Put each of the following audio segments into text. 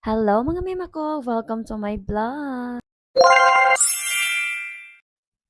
Hello mga mema ko! Welcome to my vlog!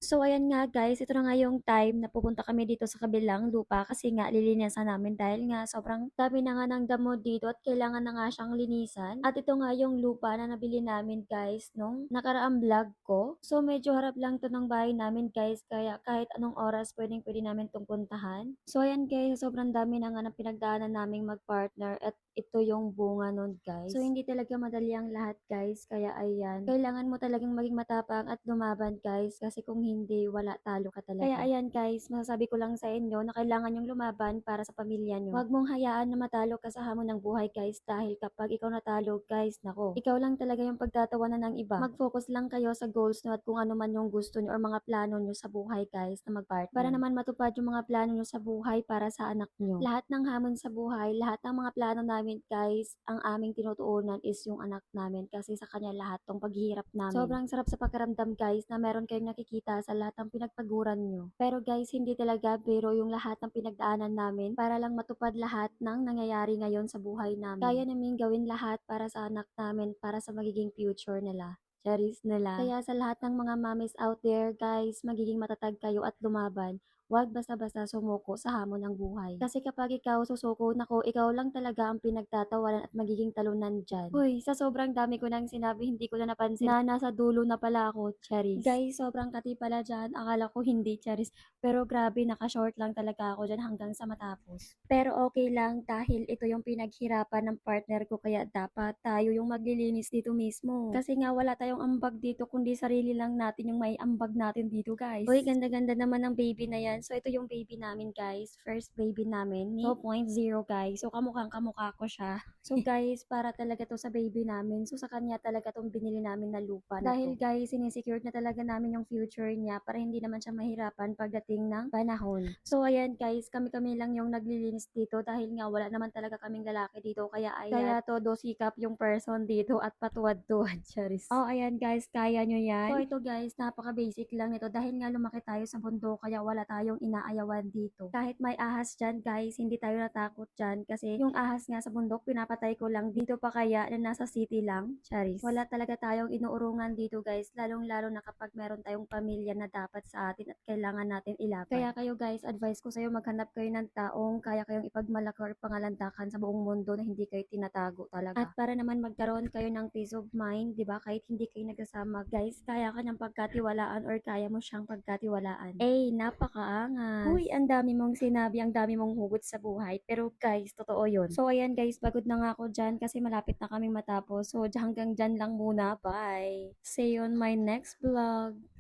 So ayan nga guys, ito na nga yung time na pupunta kami dito sa kabilang lupa kasi nga lilinisan namin dahil nga sobrang dami na nga ng damo dito at kailangan na nga siyang linisan. At ito nga yung lupa na nabili namin guys nung nakaraang vlog ko. So medyo harap lang to ng bahay namin guys, kaya kahit anong oras pwede namin itong puntahan. So ayan guys, sobrang dami na nga ng pinagdaanan naming magpartner at ito yung bunga nun guys. So hindi talaga madali ang lahat guys, kaya ayan, kailangan mo talagang maging matapang at lumaban guys kasi kung hindi, wala, talo ka talaga. Kaya ayan guys, masasabi ko lang sa inyo na kailangan yung lumaban para sa pamilya nyo. Huwag mong hayaan na matalo ka sa hamon ng buhay guys dahil kapag ikaw natalo guys, nako, ikaw lang talaga yung pagtatawanan ng iba. Mag-focus lang kayo sa goals nyo at kung ano man yung gusto nyo or mga plano nyo sa buhay guys na mag-partner. Para naman matupad yung mga plano nyo sa buhay para sa anak nyo. Lahat ng hamon sa buhay, lahat ng mga plano namin guys, ang aming tinutuunan is yung anak namin kasi sa kanya lahat tong paghihirap namin. Sobrang sarap sa pakiramdam guys na meron kayong nakikita sa lahat ng pinagpaguran nyo. Pero guys, hindi talaga biro yung lahat ng pinagdaanan namin para lang matupad lahat ng nangyayari ngayon sa buhay namin. Kaya namin gawin lahat para sa anak namin, para sa magiging future nila. Charis nila. Kaya sa lahat ng mga mommies out there guys, magiging matatag kayo at lumaban. Huwag basta-basta sumuko sa hamon ng buhay. Kasi kapag ikaw susuko, nako, ikaw lang talaga ang pinagtatawanan at magiging talunan dyan. Hoy, sa sobrang dami ko nang sinabi, hindi ko na napansin na nasa dulo na pala ako, Charis. Guys, sobrang kati pala dyan. Akala ko hindi, Charis. Pero grabe, naka-short lang talaga ako dyan hanggang sa matapos. Pero okay lang dahil ito yung pinaghirapan ng partner ko kaya dapat tayo yung maglilinis dito mismo. Kasi nga wala tayong ambag dito kundi sarili lang natin yung may ambag natin dito guys. Uy, ganda-ganda naman ng baby na yan. So ito yung baby namin guys. First baby namin ni 2.0 guys. So kamukha ko siya. So guys, para talaga to sa baby namin. So sa kanya talaga tong binili namin na lupa na dahil to. Guys, sinisecure na talaga namin yung future niya para hindi naman siya mahirapan pagdating ng panahon. So ayan guys, kami-kami lang yung naglilinis dito dahil nga wala naman talaga kaming lalaki dito. Kaya ayan, kaya todo sikap yung person dito at patuwad-tuwad, Charis. Oh ayan guys, kaya nyo yan. So ito guys, napaka-basic lang nito dahil nga lumaki tayo sa bundok kaya wala tayong inaayawan dito. Kahit may ahas dyan guys, hindi tayo natakot dyan kasi yung ahas nga sa bundok pinapatay ko lang. Dito pa kaya na nasa city lang, Charis. Wala talaga tayong inuurungan dito guys, lalong-lalo na kapag meron tayong pamilya na dapat sa atin at kailangan natin ilaban. Kaya kayo guys, advice ko sa'yo maghanap kayo ng taong kaya kayong ipagmalaki or pangalandakan sa buong mundo na hindi kayo tinatago talaga. At para naman magkaroon kayo ng peace of mind, di ba? Kahit hindi kayo nagsasama guys, kaya ka niyang pagkatiwalaan or kaya mo siyang pagkatiwalaan. Eh, napakaangas. Uy, ang dami mong sinabi, ang dami mong hugot sa buhay. Pero guys, totoo yun. So ayan guys, pagod na nga ako dyan kasi malapit na kaming matapos. So hanggang dyan lang muna. Bye! See you on my next vlog.